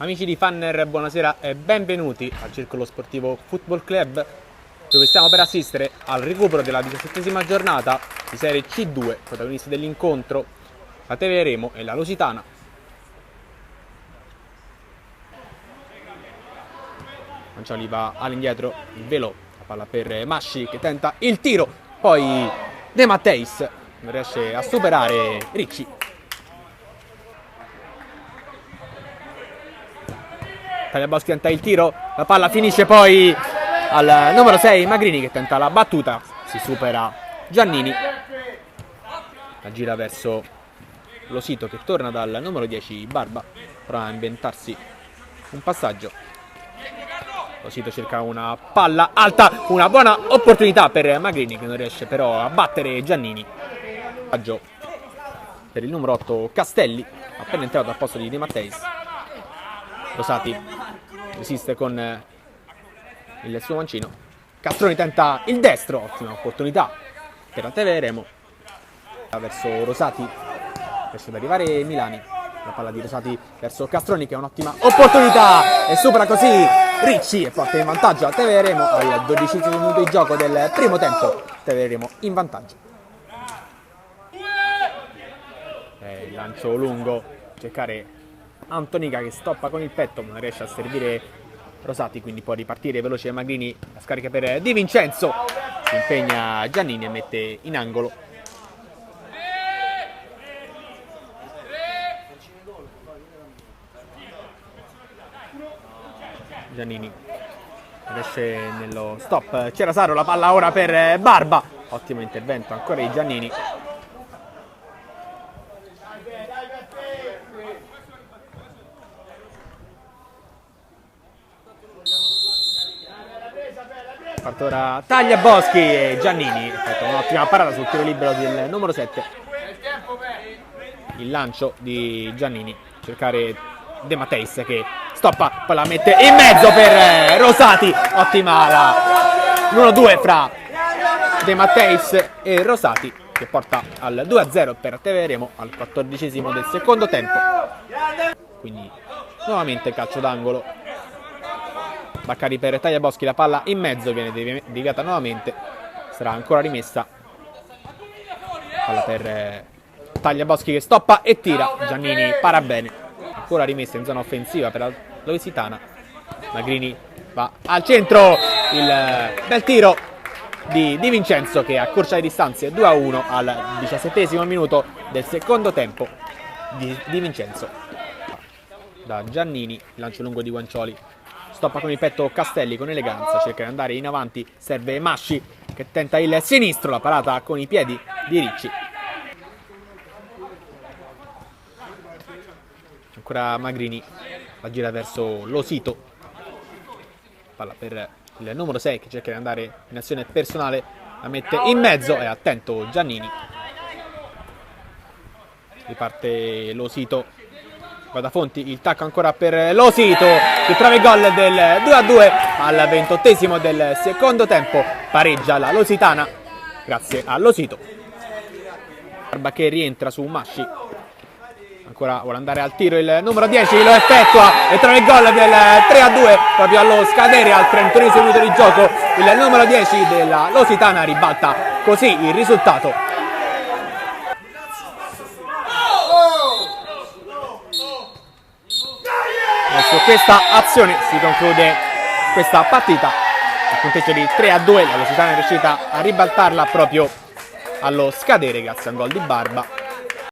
Amici di Fanner, buonasera e benvenuti al Circolo Sportivo Football Club, dove stiamo per assistere al recupero della 17ª giornata di Serie C2. Protagonisti dell'incontro la Tevere e la Lusitana. Mancioli va all'indietro, il velo, la palla per Masci che tenta il tiro, poi De Matteis non riesce a superare Ricci. Tagliaboschi tenta il tiro, la palla finisce poi al numero 6 Magrini che tenta la battuta, si supera Giannini, la gira verso Losito che torna dal numero 10 Barba, prova a inventarsi un passaggio. Losito cerca una palla alta, una buona opportunità per Magrini che non riesce però a battere Giannini. Passaggio per il numero 8 Castelli, appena entrato al posto di De Matteis. Rosati resiste con il suo mancino. Castroni tenta il destro, ottima opportunità per la Tevere. Verso Rosati, riesce ad arrivare Milani. La palla di Rosati verso Castroni che è un'ottima opportunità e supera così Ricci e porta in vantaggio a Tevere al 12° minuto di gioco del primo tempo. Tevere in vantaggio. Il lancio lungo, cercare Antonica che stoppa con il petto ma non riesce a servire Rosati, quindi può ripartire veloce Magrini. La scarica per Di Vincenzo, si impegna Giannini e mette in angolo. Giannini riesce nello stop, c'era Saro, la palla ora per Barba, ottimo intervento ancora di Giannini. Parte ora Tagliaboschi e Giannini effettua un'ottima parata sul tiro libero del numero 7. Il lancio di Giannini, cercare De Matteis che stoppa, poi la mette in mezzo per Rosati, ottima l'1-2 fra De Matteis e Rosati che porta al 2-0 per Tevere al 14° del secondo tempo. Quindi nuovamente calcio d'angolo. Baccari per Tagliaboschi, la palla in mezzo viene deviata nuovamente, sarà ancora rimessa. Palla per Tagliaboschi che stoppa e tira, Giannini para bene, ancora rimessa in zona offensiva per la Lusitana. Magrini va al centro, il bel tiro di Di Vincenzo che accorcia le distanze, 2-1 al 17° minuto del secondo tempo. Di Vincenzo da Giannini, lancio lungo di Guancioli. Stoppa con il petto Castelli con eleganza, cerca di andare in avanti, serve Masci che tenta il sinistro, la parata con i piedi di Ricci. Ancora Magrini, la gira verso Losito, palla per il numero 6 che cerca di andare in azione personale, la mette in mezzo e attento Giannini. Riparte Losito. Guardafonti, il tacco ancora per Losito che trova il gol del 2-2 al 28° del secondo tempo. Pareggia la Lusitana grazie a Losito. Barba che rientra su Masci, ancora vuole andare al tiro il numero 10, lo effettua e trova il gol del 3-2 proprio allo scadere al 31° minuto di gioco. Il numero 10 della Lusitana ribalta così il risultato. Su questa azione si conclude questa partita, il punteggio di 3-2, la Lusitana è riuscita a ribaltarla proprio allo scadere grazie a un gol di Barba.